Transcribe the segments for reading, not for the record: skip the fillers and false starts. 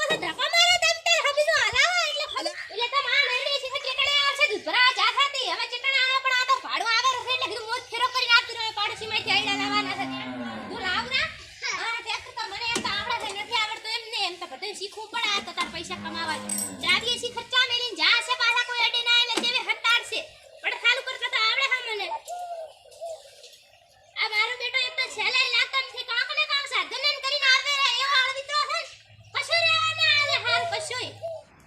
કોસે ધક્કા મારે તેમ તે હબીનો હલાવા એટલે તમ આ મેલી છે ચેકડે આવશે દુધરા જા થાતી હવે ચેકડે આનો પણ આ તો ભાડું આવે છે એટલે કીધું મોજ ફેરો કરીને આપતું રહે પાડોશી માંથી આઈડા લાવવાના છે તું લાવ ના આ ટ્રેક્ટર તો મને એમ તો આવડે છે નથી આવડતું એમ ને એમ તો બધું શીખવું પડે આ તો તાર પૈસા કમાવા ચાવીએ સી ખર્ચા મેલીને જા છે પાછા કોઈ અડી ના એટલે તેવે હટાડશે પણ ચાલુ કરતા તો આવડે હા મને આ મારો બેટો એક તો છેલે લાતમ થી કાકને કામ સાધનન કરીને આવે રે એવો આળવિત્રો છે કશું રેવા ના આલે હાર કશુંય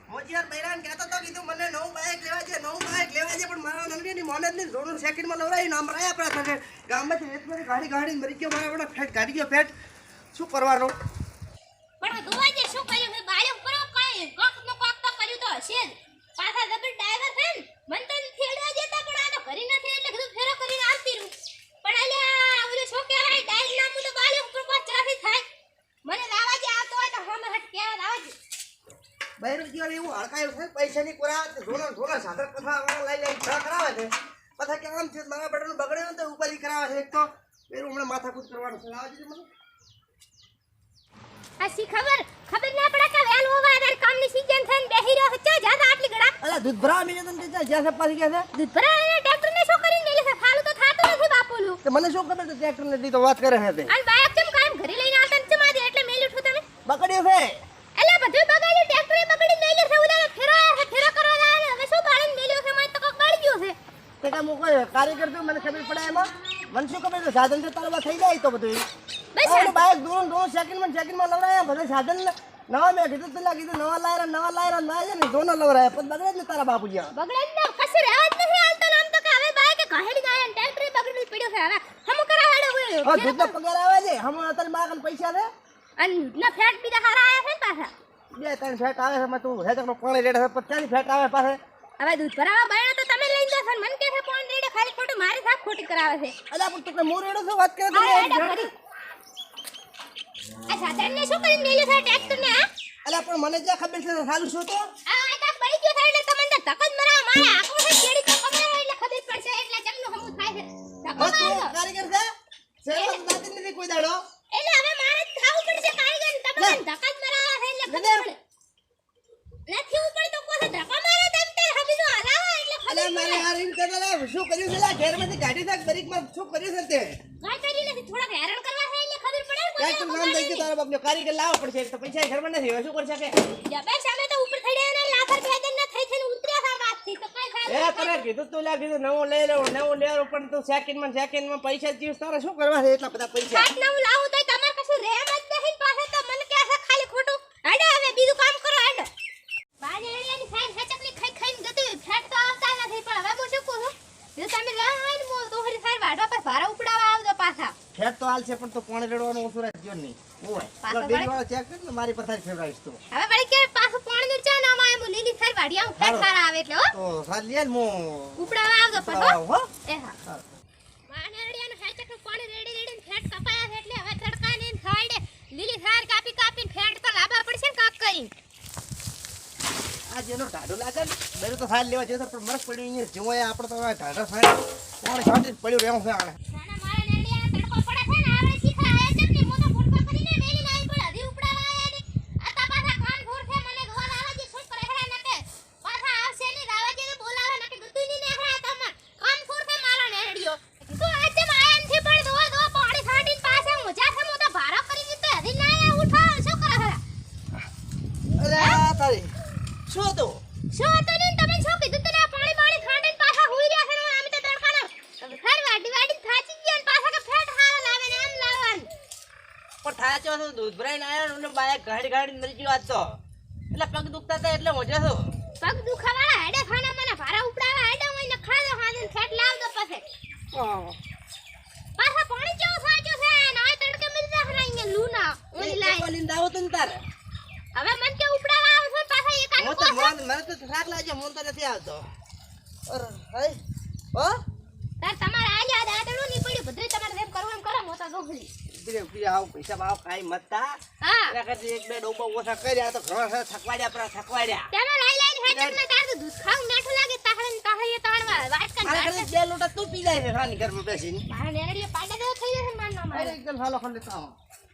મોજીયાર બૈરાન કહેતો તો કીધું મને નવું બાઈક લેવા છે પણ મારા નંદીની મોનદ ની જોનું સેકન્ડમાં લવરાઈ નામ રાયા આપડા થશે ગામમાંથી રેતમાં ગાડી મરી ગયો મારા બડા ફેટ ગાડી ગયો ફેટ શું કરવાનું પણ દુવા જે શું કર્યું છે બાળ્યો કરો કઈ કોક નો કોક તો કર્યું તો હશે જ પાછા ડબલ ડ્રાઈવર છે ને મન તો થેડવા જતા પણ આ તો ઘરી નથી એટલે કીધું ફેરો કરીને આવતી રહું પણ અલ્યા ઓલો છો કે હાય ડાઈલ નામું તો બાળ્યો ઉપર કોઈ ચાથી થાય મને લાવા જે આવતો હોય તો હમ હટ કેવા લાવા જે બૈરું જીવન એવું હળકાયું છે પૈસાની કોરા ધોના સાધર કથા વાળા લઈ ઘર કરાવે છે પછી કે આમ છે મારા બટન બગડ્યો તો ઉપાધી કરાવે છે એક તો બૈરું હમણાં માથાકૂટ કરવાનું છે લાવા જે મને આસી ખબર ના પડે કે વેલ હોવા આધાર કામની સીઝન થઈને બેહી રહ્યો છે જ્યાં આટલી ગડા અલા દૂધ ભરાવા મિલે તને જ્યાં છે પાછી ગયા છે દૂધ ભરાવા ટ્રેક્ટર ને શું કરીને મેલે છે ફાલું તો થાતું નથી બાપુલું તો મને શું ખબર ટ્રેક્ટર ને દી તો વાત કરે છે તે અને બાઈક ચમ કામ ઘરે લઈને આવતા ને ચમા દે એટલે મેલ્યું છું તમે બગડ્યો છે એલા બધું બગાડ્યું ટ્રેક્ટરે બગડી મેલ્યું છે ઉદાને ફેરો કરવા લાવે હવે શું બાળીને મેલ્યો છે મને તો કોક બાળી ગયો છે તે કામ કોઈ કાર્યકર તો મને ખબર પડે એમાં મને શું ખબર છે સાધન તો તારા થઈ જાય તો બધું બસ આ બાઈક દોન સેકન્ડમાં લવરાયા ભલે સાધન નવા મેં કીધું પેલા કીધું નવા લાયરા ના છે ને દોનો લવરાયા પણ બગડે જ ને તારા બાપુજી બગડે ને કશું રહેવા જ નથી હાલતો નામ તો કે હવે બાઈક કહેડી જાય ને ટ્રેક્ટરે બગડી પડ્યો છે હવે હમ કરાવાડો હોય હા દૂધનો પગાર આવે છે હમ અત્યારે મારા પૈસા છે અને ના ફેટ બીજા હારા આયા છે ને પાછા 2-3 ફેટ આવે છે તું હેતકનો પાણી રેડે છે 50 ફેટ આવે પાસે હવે દૂધ ભરાવા બાયણો તો તમે લઈ જશો મને કે છે પાણી રેડે ખાલી ખોટું મારી સાથ ખોટી કરાવે છે અલા પણ તું મોર રેડો છો વાત કરે આ સાધનને શું કરીને મેલ્યો છે ટ્રેક્ટરને હા અલા પણ મને જે ખબર છે સારું શું તો આ કાક બળી ગયો છે એટલે તમને ધક્કો જ મરાવા મારે આખો છે કેડી તો ખબર એટલે ખબર પડશે એટલે જમનું હમું થાય છે ધક્કો મારો કારીગર છે સેવા તો દાતી નથી કોઈ દાડો એટલે હવે મારે ખાવું પડશે કારીગર તમને ધક્કા જ મરાવા છે એટલે ખબર પડે નથી ઉપર તો કોઈ ધક્કો મારે તેમ તે હબીનો હલાવા એટલે ખબર અલા મારે આ રીન કરલા શું કર્યું છે લા ઘેરમાંથી ગાડી થાક બ્રેકમાં શું કર્યું છે તે કાઈ કરી નથી થોડા હેરાન કરવા છે એટલે ખબર પડે ટ્રેક્ટર નામ દઈ કે તારા બાપનો કારીગર લાવવો પડશે તો પૈસા ઘરમાં નથી હવે શું કરી શકે જબે સામે તો ઉપર થઈ ગયા ને લાફર ભેદન ના થઈ થઈને ઉતર્યા સા વાતથી તો કઈ થાય એ તને કીધું તું લા કીધું નવો લઈ લેવો પણ તું સેકન્ડમાં પૈસા જીવ તારે શું કરવા છે એટલા બધા પૈસા સાત નવ લાવું તો તમાર કશું રેમ જ નહીં પાસે તો મને કે છે ખાલી ખોટું હેડો હવે બીજું કામ કરો હેડો બાજેડિયાની ફાઈન હેચકલી ખાઈને ગતી ફેટ તો આવતા નથી પણ હવે હું શું કહું જો તમે લાઈન મો તો હરી ફાઈન વાડવા પર ભારા ઉપડાવા આવજો પાછા ફેટ તો હાલ છે પણ તો પાણી રેડવાનું ઓછું રાખજો નહીં ઓય પેલો ડેરીવાળો ચેક કર ને મારી પર થાય ફેવરાઈશ તો હવે વળી કે પાછું પાણી નું ચા ના માં એમ લીલી ફાઈન વાડિયા ફેટ સારા આવે એટલે હો તો સાલ લે મો ઉપડાવા આવજો પણ હો એ હા બાજેડિયાનું હેચકનું પાણી રેડી ફેટ કપાયા છે એટલે હવે તડકાને સાઈડે લીલી સાર કાપીને ફેટ તો લાવવા પડશે ને કાક કરીને આ જેનો ઢાઢો લાગે ને બેરો તો સાલ લેવા જતો પણ મરસ પડ્યું અહીંયા જોયા આપણે તો ઢાઢો સાલ કોણ શાંતિ પડ્યું રહેવું છે આને નાના મારા નેડિયા તડકો પડે છે ને આપણે શીખા આયા છે કે મોટો ફૂટકો કરીને મેલી નાઈ પણ હજી ઉપડાવા આયા ને આ તા પાછા કાન ફોર છે મને ગોવા લાવાજી શું કરે હે નકે પાછા આવશે ને રાવાજી ને બોલાવે નકે ગતું ની ને હે તમાર કાન ફોર છે મારા નેડિયો તો આજ જેમ આયા નથી પણ દો પાણી છાડીને પાછા મજા છે મોટો ભારો કરી દીધો હજી ના આયા ઉઠાવ શું કરે હે અરે તારી શું તો ને તમે શું કીધું તને પાણી ખાંડીને પાછા હુઈ રહ્યા છે ને આમ તો તડકાનો ફેર વાડી થાચી ગયા ને પાછા કે ફેટ હારા લાવે ને આમ લાવવાનું પણ થાચો તો દૂધ ભરાઈને આયો ને બાઈક ગાડી મરી ગયો આજ તો એટલે પગ દુખતા હતા એટલે મોજા છો પગ દુખાવાળા હેડે ખાના મને ભારા ઉપડાવા હેડે હોય ને ખાજો હાજે ફેટ લાવ દો પછી પાછા પાણી કેવો થાચો છે ને આ તડકે મિલ જા હરા અહીંયા લૂના ઓલી લાઈ ઓલી દાવો તો ને તારે હવે મન કે ઉપડાવા આવશે પાછા એક આનો મને તો થાક લાગે મન તો નથી આવતો અરે હઈ ઓ તાર તમારે આલ્યા દાદડું ની પડ્યું બધું તમારે જેમ કરવું એમ કરો મોટા ગોખલી ધીરે આવ પૈસા ભાવ કાઈ મતતા હા એના કરતી એક બે ડોબા ઓછા કર્યા તો ઘણા થકવાડ્યા તેનો લાઈ હેટર ને તાર દૂધ ખાવ નાઠું લાગે તાહળે તાહળે તાણવા વાત કર મારા ઘરે બે લોટા તું પી જાય છે રાની ઘરમાં બેસીને મારા નેરડીએ પાડા દો થઈ જશે માર નો મારે એકદમ હાલો ખંડે તાવ